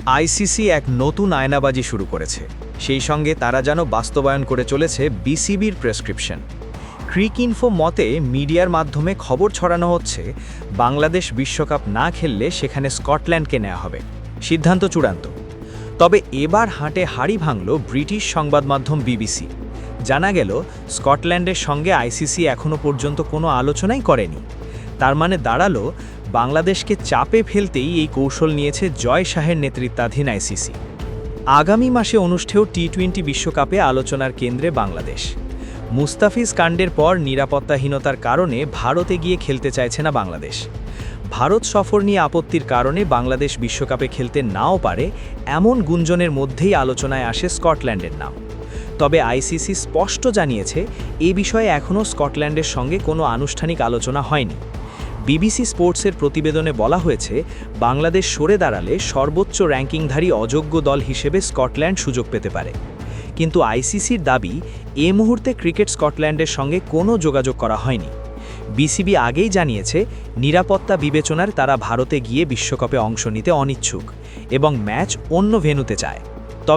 ICC এক নতুন আয়নাবাজি শুরু করেছে, সেই সঙ্গে তারা যেন বাস্তবায়ন করে চলেছে বিসিবির প্রেসক্রিপশন। ক্রিকইনফো মতে মিডিয়ার মাধ্যমে খবর ছড়ানো হচ্ছে বাংলাদেশ বিশ্বকাপ না খেললে সেখানে স্কটল্যান্ডকে নেওয়া হবে, সিদ্ধান্ত চূড়ান্ত। তবে এবার হাটে হাড়ি ভাঙল ব্রিটিশ সংবাদ মাধ্যম বিবিসি। জানা গেল স্কটল্যান্ডের সঙ্গে আইসিসি এখনও পর্যন্ত কোনো আলোচনাই করেনি। তার মানে দাঁড়ালো বাংলাদেশকে চাপে ফেলতেই এই কৌশল নিয়েছে জয় শাহের নেতৃত্বাধীন আইসিসি। আগামী মাসে অনুষ্ঠেয় টি-20 বিশ্বকাপে আলোচনার কেন্দ্রে বাংলাদেশ। মুস্তাফিজ কাণ্ডের পর নিরাপত্তাহীনতার কারণে ভারতে গিয়ে খেলতে চাইছে না বাংলাদেশ। ভারত সফর নিয়ে আপত্তির কারণে বাংলাদেশ বিশ্বকাপে খেলতে নাও পারে, এমন গুঞ্জনের মধ্যেই আলোচনায় আসে স্কটল্যান্ডের নাম। তবে আইসিসি স্পষ্ট জানিয়েছে এ বিষয়ে এখনও স্কটল্যান্ডের সঙ্গে কোনো আনুষ্ঠানিক আলোচনা হয়নি। বিবিসি স্পোর্টসের প্রতিবেদনে বলা হয়েছে বাংলাদেশ সরে দাঁড়ালে সর্বোচ্চ র্যাঙ্কিংধারী অযোগ্য দল হিসেবে স্কটল্যান্ড সুযোগ পেতে পারে। কিন্তু আইসিসির দাবি এ মুহূর্তে ক্রিকেট স্কটল্যান্ডের সঙ্গে কোনো যোগাযোগ করা হয়নি। বিসিবি আগেই জানিয়েছে নিরাপত্তা বিবেচনার তারা ভারতে গিয়ে বিশ্বকাপে অংশ নিতে অনিচ্ছুক এবং ম্যাচ অন্য ভেন্যুতে চায়।